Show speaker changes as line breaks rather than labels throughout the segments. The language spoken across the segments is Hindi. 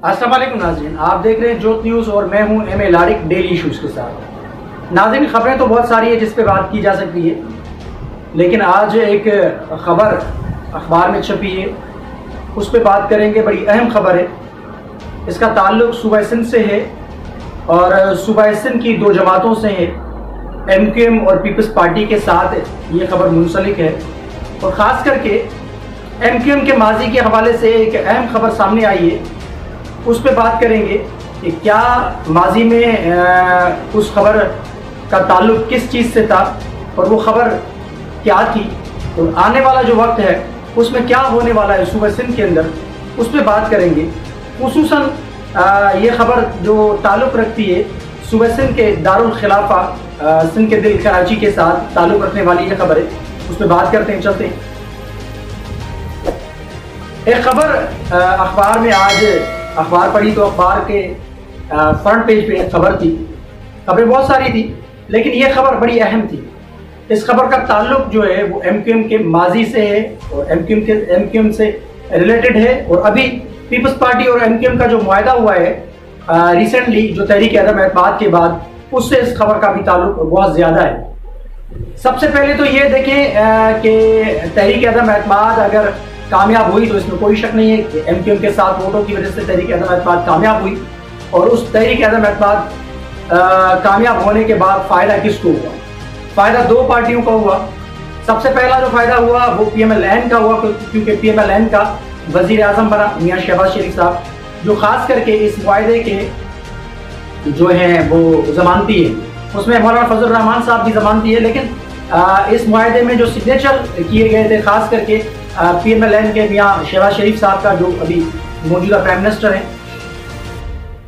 अस्सलाम वालेकुम नाज़रीन, आप देख रहे हैं जोत न्यूज़ और मैं हूं एम ए लारिक डेली इशूज़ के साथ। नाज़रीन, खबरें तो बहुत सारी है जिस पे बात की जा सकती है, लेकिन आज एक ख़बर अखबार में छपी है, उस पर बात करेंगे। बड़ी अहम खबर है, इसका ताल्लुक़ सूबा सिंध से है और सूबा सिंध की दो जमातों से है, MQM और पीपल्स पार्टी के साथ ये खबर मुंसलिक है। और ख़ास करके MQM के माजी के हवाले से एक अहम खबर सामने आई है, उस पर बात करेंगे कि क्या माजी में उस खबर का ताल्लुक़ किस चीज़ से था और वो खबर क्या थी, और आने वाला जो वक्त है उसमें क्या होने वाला है सूबा सिंध के अंदर, उस पर बात करेंगे। खुसूसन ये खबर जो ताल्लुक़ रखती है सूबा सिंध के दारुल खिलाफा सिंध के दिल कराची के साथ ताल्लुक़ रखने वाली ये खबर है, उस पर बात करते हैं। चलते हैं। एक खबर अखबार में आज अखबार पढ़ी तो अखबार के फ्रंट पेज पे एक खबर थी। खबरें बहुत सारी थी, लेकिन ये खबर बड़ी अहम थी। इस खबर का ताल्लुक जो है वो MQM के माजी से है और MQM से रिलेटेड है। और अभी पीपल्स पार्टी और MQM का जो मुआहदा हुआ है रिसेंटली, जो तहरीक अदम एतमाद के बाद, उससे इस खबर का भी ताल्लुक बहुत ज़्यादा है। सबसे पहले तो ये देखें कि तहरीक अदम एतमाद अगर कामयाब हुई तो इसमें कोई शक नहीं है कि MQM के साथ वोटों की वजह से तहरीक अदम एतमाद कामयाब हुई। और उस तहरीक अदम एतमाद कामयाब होने के बाद फ़ायदा किसको हुआ? फ़ायदा दो पार्टियों का हुआ। सबसे पहला जो फ़ायदा हुआ वो PMLN का हुआ, क्योंकि PMLN का वज़ीर आज़म बना मियाँ शहबाज शरीफ साहब, जो ख़ास करके इस मुआहदे के जो हैं वो ज़मानती है। उसमें मौलाना फजल रहमान साहब भी ज़मानती है, लेकिन इस मुआहदे में जो सिग्नेचर किए गए थे ख़ास करके PMLN के मियाँ शहबाज शरीफ साहब का, जो अभी मौजूदा प्राइम मिनिस्टर हैं,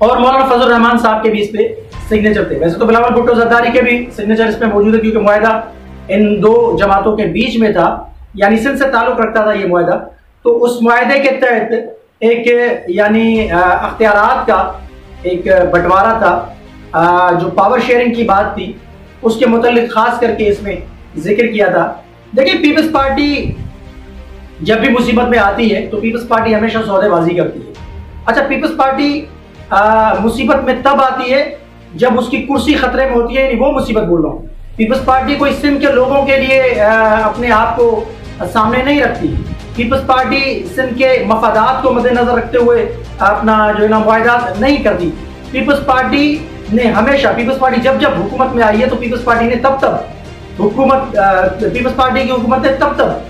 और मौलाना फजल रहमान साहब के भी इस पे सिग्नेचर थे। वैसे तो बिलावल भुट्टो ज़रदारी के भी सिग्नेचर इस पे मौजूद है, क्योंकि मुआहदा इन दो जमातों के बीच में था, यानी सिंध से ताल्लुक़ रखता था ये मुआहदा। तो उस मुआहदे के तहत एक यानी अख्तियारात का एक बंटवारा था, जो पावर शेयरिंग की बात थी, उसके मुतल्लिक खास करके इसमें जिक्र किया था। देखिए, पीपल्स पार्टी जब भी मुसीबत में आती है तो पीपल्स पार्टी हमेशा सौदेबाजी करती है। अच्छा, पीपल्स पार्टी मुसीबत में तब आती है जब उसकी कुर्सी खतरे में होती है, यानी वो मुसीबत बोल रहा हूँ। पीपल्स पार्टी कोई सिंध के लोगों के लिए अपने आप को सामने नहीं रखती। पीपल्स पार्टी सिंध के मफादात को मद्देनजर रखते हुए अपना जो है ना मुआहदा नहीं करती। पीपल्स पार्टी ने हमेशा, पीपल्स पार्टी जब जब हुकूमत में आई है तो पीपल्स पार्टी ने तब पीपल्स पार्टी की हुकूमत ने तब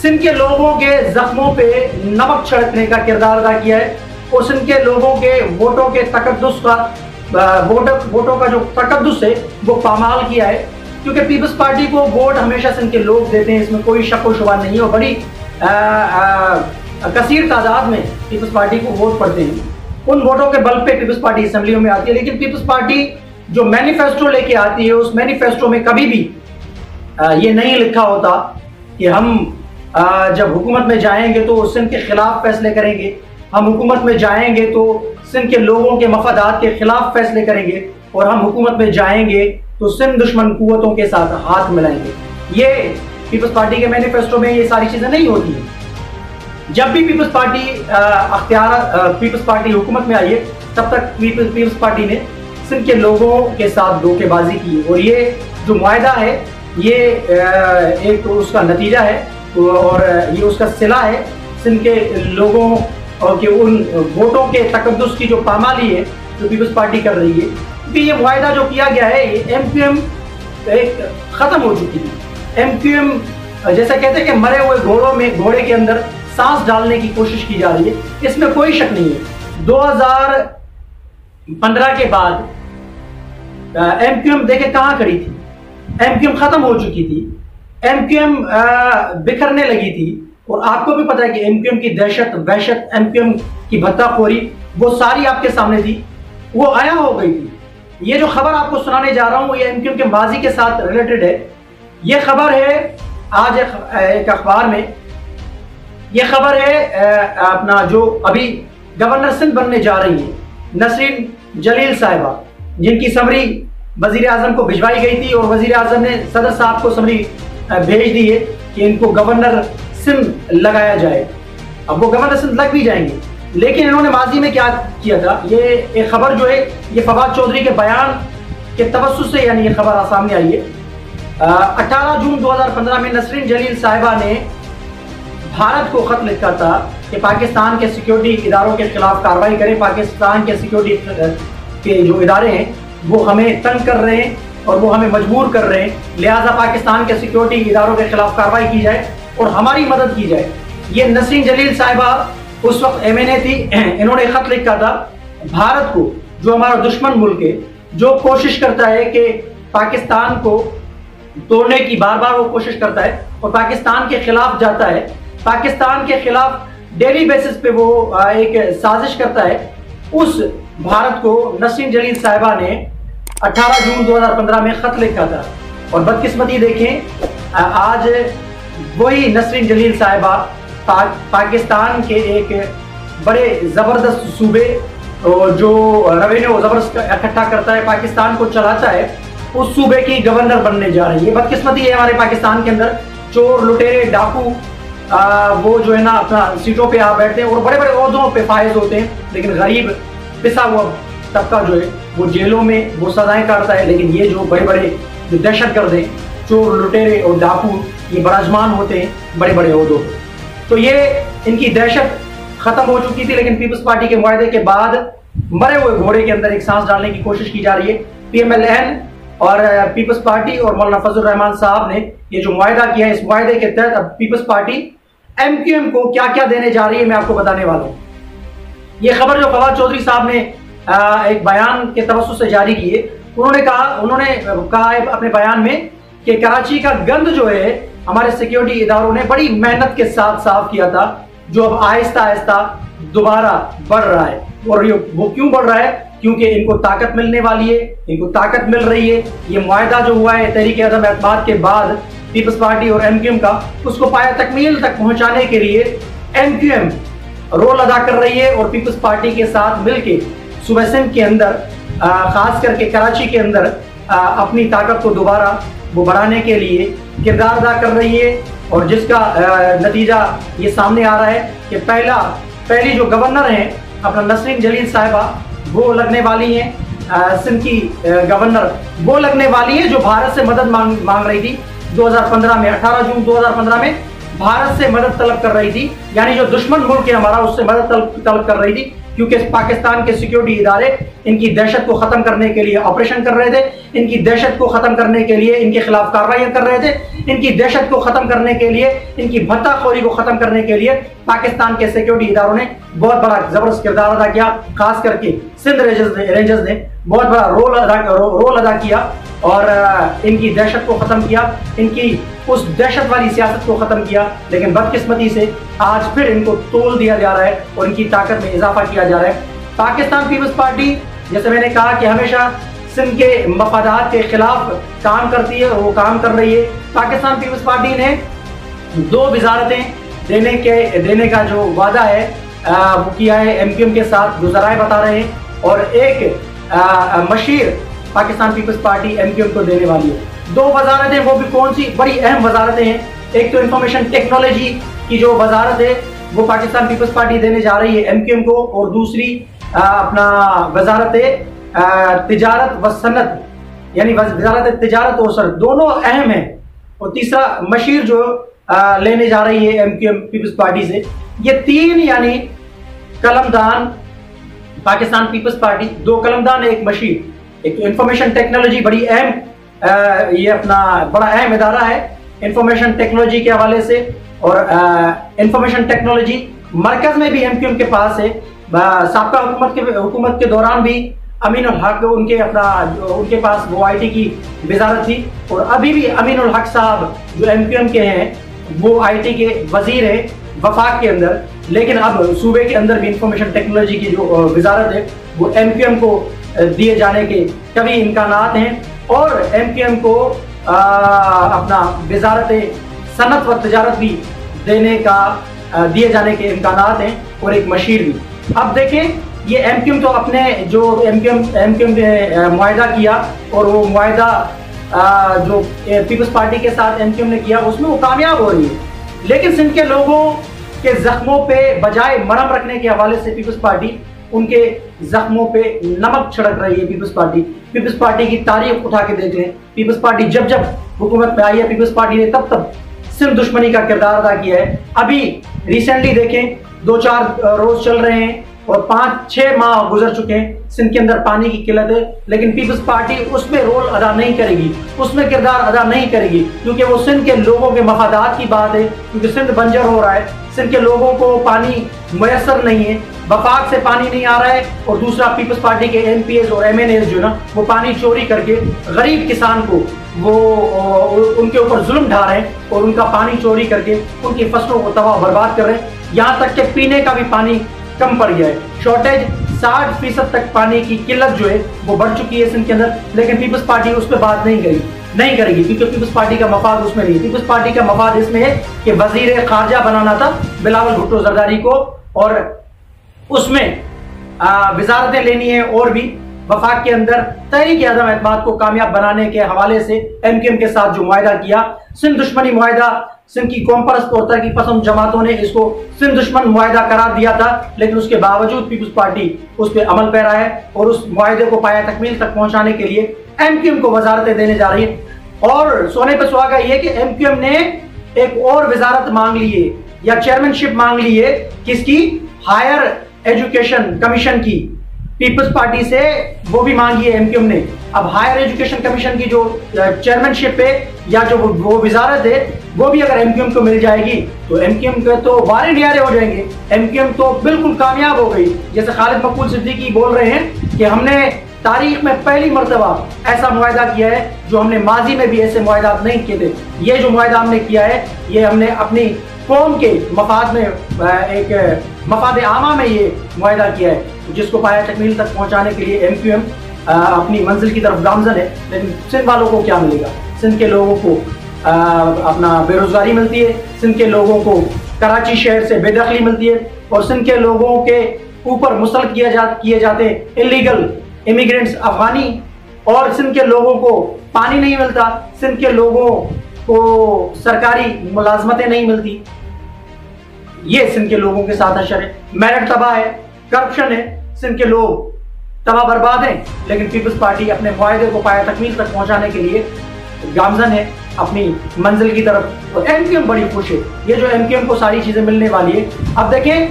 सिंध के लोगों के जख्मों पे नमक छिड़कने का किरदार अदा किया है, और सिंध के लोगों के वोटों के तकद्दुस का वोटों का जो तकद्दुस है वो पामाल किया है। क्योंकि पीपल्स पार्टी को वोट हमेशा सिंध के लोग देते हैं, इसमें कोई शक व शुबा नहीं है, और बड़ी कसीर तादाद में पीपल्स पार्टी को वोट पड़ते हैं। उन वोटों के बल पे पीपल्स पार्टी असेंबलियों में आती है। लेकिन पीपल्स पार्टी जो मैनिफेस्टो लेके आती है, उस मैनिफेस्टो में कभी भी ये नहीं लिखा होता कि हम जब हुकूमत में जाएंगे तो सिंध के खिलाफ फैसले करेंगे, हम हुकूमत में जाएंगे तो सिंध के लोगों के मफादात के खिलाफ फैसले करेंगे, और हम हुकूमत में जाएंगे तो सिंध दुश्मन कुव्वतों के साथ हाथ मिलाएंगे। ये पीपल्स पार्टी के मैनिफेस्टो में ये सारी चीज़ें नहीं होती हैं। जब भी पीपल्स पार्टी हुकूमत में आई है, तब तक पीपल्स पार्टी ने सिंध के लोगों के साथ धोखेबाजी की, और ये जो मुआहदा है ये एक उसका नतीजा है और ये उसका सिला है सिंध के लोगों और के उन वोटों के तकद्दुस की जो पामाली है जो पीपल्स पार्टी कर रही है। क्योंकि ये मुआहदा जो किया गया है, ये MQM एक ख़त्म हो चुकी है। MQM जैसा कहते हैं कि मरे हुए घोड़े के अंदर सांस डालने की कोशिश की जा रही है, इसमें कोई शक नहीं है। 2015 के बाद MQM देखे कहाँ खड़ी थी, MQM ख़त्म हो चुकी थी, MQM बिखरने लगी थी। और आपको भी पता है कि MQM की दहशत वहशत, MQM की भत्ताखोरी, वो सारी आपके सामने थी, वो आया हो गई थी। ये जो खबर आपको सुनाने जा रहा हूँ ये MQM के माजी के साथ रिलेटेड है। ये खबर है आज एक अखबार में, ये खबर है अपना जो अभी गवर्नर सिंध बनने जा रही है नसरीन जलील साहिबा, जिनकी समरी वजीर आजम को भिजवाई गई थी, और वजीर आजम ने सदर साहब को समरी भेज दी है कि इनको गवर्नर सिंध लगाया जाए। अब वो गवर्नर सिंध लग भी जाएंगे, लेकिन इन्होंने माजी में क्या किया था, ये एक खबर जो है ये फवाद चौधरी के बयान के तवस्सुस से यानी ये खबर सामने आई है। 18 जून 2015 में नसरीन जलील साहिबा ने भारत को खत लिखा था कि पाकिस्तान के सिक्योरिटी इदारों के खिलाफ कार्रवाई करें। पाकिस्तान के सिक्योरिटी के जो इदारे हैं वो हमें तंग कर रहे हैं और वो हमें मजबूर कर रहे हैं, लिहाजा पाकिस्तान के सिक्योरिटी इदारों के खिलाफ कार्रवाई की जाए और हमारी मदद की जाए। ये नसरीन जलील साहिबा उस वक्त MNA थी, इन्होंने खत लिखा था भारत को, जो हमारा दुश्मन मुल्क है, जो कोशिश करता है कि पाकिस्तान को तोड़ने की बार बार वो कोशिश करता है और पाकिस्तान के खिलाफ जाता है, पाकिस्तान के खिलाफ डेली बेसिस पे वो एक साजिश करता है। उस भारत को नसरीन जलील साहिबा ने 18 जून 2015 में खत लिखा था और बदकिस्मती देखें आज वही नसरीन जलील साहिबा पाकिस्तान के एक बड़े ज़बरदस्त सूबे जो रेवेन्यू ज़बरदस्त इकट्ठा करता है, पाकिस्तान को चलाता है, उस सूबे की गवर्नर बनने जा रही है। बदकिस्मती है हमारे पाकिस्तान के अंदर चोर लुटेरे डाकू वो जो है ना अपना सीटों पे आ बैठते हैं और बड़े बड़े ओहदों पे फायज होते हैं, लेकिन गरीब पिसा हुआ तबका जो है वो जेलों में वो सजाएं काटता है। लेकिन ये जो बड़े बड़े जो दहशतगर्द हैं, चोर लुटेरे और डाकू, ये बराजमान होते हैं बड़े बड़े ओहदों पे। तो ये इनकी दहशत खत्म हो चुकी थी, लेकिन पीपल्स पार्टी के मुआहदे के बाद मरे हुए घोड़े के अंदर एक सांस डालने की कोशिश की जा रही है। PMLN और पीपल्स पार्टी और मौलाना फजल रहमान साहब ने ये जो मुआहदा किया है, इस मुआहदे के तहत अब पीपल्स पार्टी MQM को क्या क्या देने जा रही है मैं आपको बताने वाला हूँ। ये खबर जो फवाद चौधरी साहब ने एक बयान के तवस्सुस से जारी की है, उन्होंने कहा है अपने बयान में कि कराची का गंद जो है हमारे सिक्योरिटी इदारों ने बड़ी मेहनत के साथ साफ किया था, जो अब आहिस्ता आहिस्ता दोबारा बढ़ रहा है। और वो क्यों बढ़ रहा है? क्योंकि इनको ताकत मिलने वाली है, इनको ताकत मिल रही है। ये मुआहदा जो हुआ है तहरीक अदम एतमाद के बाद पीपल्स पार्टी और MQM का, उसको पाया तकमील तक पहुंचाने के लिए MQM रोल अदा कर रही है और पीपल्स पार्टी के साथ मिलके सूबा सिंध के अंदर खास करके कराची के अंदर अपनी ताकत को दोबारा वो बढ़ाने के लिए किरदार अदा कर रही है। और जिसका नतीजा ये सामने आ रहा है कि पहली जो गवर्नर हैं अपना नसरीन जलील साहिबा वो लगने वाली हैं, सिंध की गवर्नर वो लगने वाली है जो भारत से मदद मांग रही थी 2015 में, 18 जून 2015 में भारत से मदद तलब कर रही थी, यानी जो दुश्मन मुल्क है हमारा उससे मदद तलब कर रही थी, क्योंकि पाकिस्तान के सिक्योरिटी इदारे इनकी दहशत को खत्म करने के लिए ऑपरेशन कर रहे थे, इनकी दहशत को खत्म करने के लिए इनके खिलाफ कार्रवाई कर रहे थे, इनकी दहशत को खत्म करने के लिए, इनकी भत्ताखोरी को खत्म करने के लिए पाकिस्तान के सिक्योरिटी इदारों ने बहुत बड़ा जबरदस्त किरदार अदा किया। खास करके सिंध रेंजर्स ने बहुत बड़ा रोल अदा किया और इनकी दहशत को खत्म किया, इनकी उस दहशत वाली सियासत को खत्म किया। लेकिन बदकिस्मती से आज फिर इनको तोल दिया जा रहा है और इनकी ताकत में इजाफा किया जा रहा है। पाकिस्तान पीपल्स पार्टी, जैसे मैंने कहा कि हमेशा सिंध के मफादात के खिलाफ काम करती है और वो काम कर रही है। पाकिस्तान पीपल्स पार्टी ने 2 वजारतें देने का जो वादा है वो किया है MQM के साथ, जो जराए बता रहे हैं, और एक मशीर पाकिस्तान पीपल्स पार्टी MQM को देने वाली है। 2 वजारतें, वो भी कौन सी बड़ी अहम वजारतें हैं। एक तो इंफॉर्मेशन टेक्नोलॉजी की जो वजारत है वो पाकिस्तान पीपल्स पार्टी देने जा रही है MQM को, और दूसरी अपना वजारत तिजारत व सनत, यानी वजारत तिजारत और सनत, दोनों अहम है। और तीसरा मशीर जो लेने जा रही है MQM पीपल्स पार्टी से। ये 3 यानी कलमदान पाकिस्तान पीपल्स पार्टी, 2 कलमदान एक मशीर। एक तो इंफॉर्मेशन टेक्नोलॉजी बड़ी अहम, ये अपना बड़ा अहम इदारा है इंफॉर्मेशन टेक्नोलॉजी के हवाले से, और इंफॉर्मेशन टेक्नोलॉजी मरकज में भी MQM के पास है। साबका हुकूमत के दौरान भी अमीन उल हक उनके पास वो IT की वजारत थी, और अभी भी अमीन उल हक साहब जो MQM के हैं वो IT के वजीर हैं वफाक के अंदर। लेकिन अब सूबे के अंदर भी इंफॉर्मेशन टेक्नोलॉजी की जो वजारत है वो MQM को दिए जाने के कभी इम्कानात हैं, और MQM को अपना वजारत सनत व तजारत भी दिए जाने के इम्कानात हैं, और एक मशीर भी। अब देखें ये MQM तो अपने जो MQM ने मुआहदा किया, और वो मुआहदा जो पीपल्स पार्टी के साथ MQM ने किया उसमें वो कामयाब हो रही है। लेकिन सिंध के लोगों के जख्मों पे बजाय मरहम रखने के हवाले से पीपल्स पार्टी उनके जख्मों पे नमक छिड़क रही है। पीपल्स पार्टी की तारीख उठा के देख लें। पीपल्स पार्टी जब जब हुकूमत में आई है, पीपल्स पार्टी ने तब तब सिंध दुश्मनी का किरदार अदा किया है। अभी रिसेंटली देखें, 2-4 रोज चल रहे हैं और 5-6 माह गुजर चुके हैं, सिंध के अंदर पानी की किल्लत है, लेकिन पीपल्स पार्टी उसमें रोल अदा नहीं करेगी, उसमें किरदार अदा नहीं करेगी, क्योंकि वो सिंध के लोगों के मफादात की बात है। क्योंकि सिंध बंजर हो रहा है, सिंध के लोगों को पानी मुयसर नहीं है, वफाक से पानी नहीं आ रहा है, और दूसरा पीपल्स पार्टी के MPs और MNAs जो ना वो पानी चोरी करके गरीब किसान को वो उनके ऊपर जुल्म ढा रहे हैं और उनका पानी चोरी करके उनकी फसलों को तबाह बर्बाद कर रहे हैं। यहाँ तक कि पीने का भी पानी कम पड़ गया है। शॉर्टेज 60% तक पानी की किल्लत जो है वो बढ़ चुकी है सिंध के अंदर, लेकिन पीपल्स पार्टी उस पर बात नहीं करेगी क्योंकि पीपल्स पार्टी का मफाद उसमें नहीं है। पीपल्स पार्टी का मफाद इसमें है कि वजीर खारजा बनाना था बिलावल भुट्टो जरदारी को, और उसमें वजारतें लेनी है, और भी वफाक के अंदर तहरीक आदम एतमाद को कामयाब बनाने के हवाले से MQM के साथ जो मुआहिदा किया, सिंध दुश्मनी मुआहिदा, सिंध की कौम परस्त और तरक्की पसंद जमातों ने इसको सिंध दुश्मन मुआहिदा करार दिया था, लेकिन उसके बावजूद पीपल्स पार्टी उस पर अमल पैरा है और उस मुआहिदे को पाया तकमील तक पहुंचाने के लिए MQM को वजारतें देने जा रही है। और सोने पर सुहागा ये कि MQM ने एक और वजारत मांग ली है या चेयरमैनशिप मांग ली है, किसकी? हायर एजुकेशन कमीशन की। पीपल्स पार्टी से वो भी मांगी है MQM ने। अब हायर एजुकेशन कमीशन की जो चेयरमैनशिप है या जो वो वजारत है, वो भी अगर MQM को मिल जाएगी तो MQM के तो वारे न्यारे हो जाएंगे, MQM तो बिल्कुल कामयाब हो गई। जैसे खालिद मकबूल सिद्दीकी बोल रहे हैं कि हमने तारीख में पहली मरतबा ऐसा मुआहिदा किया है जो हमने माजी में भी ऐसे मुआहिदा नहीं किए थे। ये जो मुआहिदा हमने किया है, ये हमने अपनी कौम के मफाद में, एक मफाद आमा में ये मुआहिदा किया है, जिसको पाया तकमील तक पहुंचाने के लिए MQM अपनी मंजिल की तरफ गामजन है। लेकिन सिंध वालों को क्या मिलेगा? सिंध के लोगों को अपना बेरोजगारी मिलती है, सिंध के लोगों को कराची शहर से बेदखली मिलती है, और सिंध के लोगों के ऊपर मुसल्लत किए जाते इलीगल इमिग्रेंट्स अफगानी, और सिंध के लोगों को पानी नहीं मिलता, सिंध के लोगों को सरकारी मुलाजमतें नहीं मिलती। ये सिंध के लोगों के साथ अशर है। मेरिट तबाह है, करप्शन है, सिंध के लोग तबाह बर्बाद हैं, लेकिन पीपल्स पार्टी अपने मुआहिदे को पाया तकमील तक पहुंचाने के लिए गामजन है अपनी मंजिल की तरफ, और MQM बड़ी खुश है। ये जो MQM को सारी चीजें मिलने वाली है। अब देखें,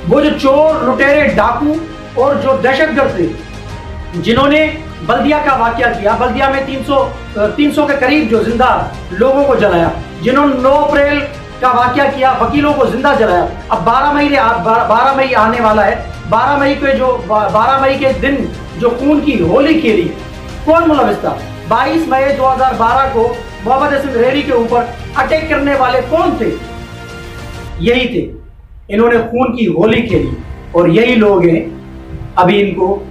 वो जो चोर, लुटेरे, डाकू और जो दहशतगर्द थे जिन्होंने बल्दिया का वाकया किया, बल्दिया में 300 के करीब जो जिंदा लोगों को जलाया, जिन्होंने 9 अप्रैल का वाकया किया, वकीलों को जिंदा जलाया। अब 12 मई आने वाला है। 12 मई के दिन जो खून की होली खेली, कौन मुलविस था? 22 मई 2012 को मोहम्मद हसन रेडी के ऊपर अटैक करने वाले कौन थे? यही थे। इन्होंने खून की होली खेली, और यही लोग हैं। अभी इनको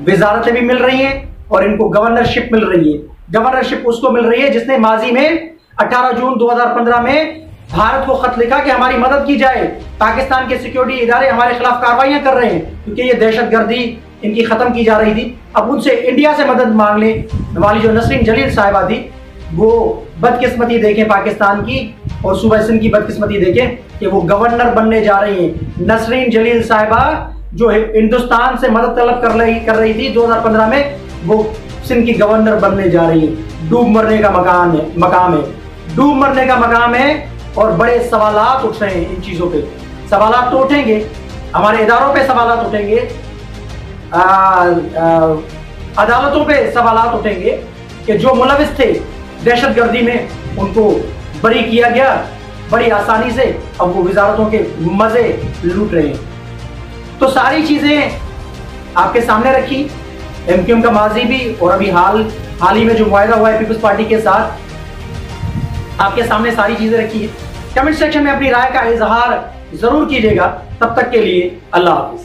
वजारतें भी मिल रही हैं और इनको गवर्नरशिप मिल रही है। गवर्नरशिप उसको मिल रही है जिसने माजी में 18 जून 2015 में भारत को खत लिखा कि हमारी मदद की जाए, पाकिस्तान के सिक्योरिटी इदारे हमारे खिलाफ कार्रवाइयां कर रहे हैं क्योंकि ये दहशतगर्दी इनकी खत्म की जा रही थी। अब उनसे इंडिया से मदद मांगने वाली जो नसरीन जलील साहिबा थी, वो बदकिस्मती देखें पाकिस्तान की और सूबा सिंध की बदकिस्मती देखें कि वो गवर्नर बनने जा रही हैं। नसरीन जलील साहिबा जो हिंदुस्तान से मदद तलब कर रही थी 2015 में, वो सिंध की गवर्नर बनने जा रही है। डूब मरने का मकाम है, डूब मरने का मकाम है। और बड़े सवालात उठ रहे हैं इन चीजों पे। सवालात तो उठेंगे, हमारे इदारों पे सवालात उठेंगे, अदालतों पे सवालात उठेंगे कि जो मुलविस थे दहशतगर्दी में उनको बरी किया गया बड़ी आसानी से, अब वो वजारतों के मजे लूट रहे हैं। तो सारी चीजें आपके सामने रखी, MQM का माजी भी और अभी हाल ही में जो मुआहिदा हुआ है पीपल्स पार्टी के साथ, आपके सामने सारी चीजें रखी है। कमेंट सेक्शन में अपनी राय का इजहार जरूर कीजिएगा। तब तक के लिए अल्लाह हाफिज।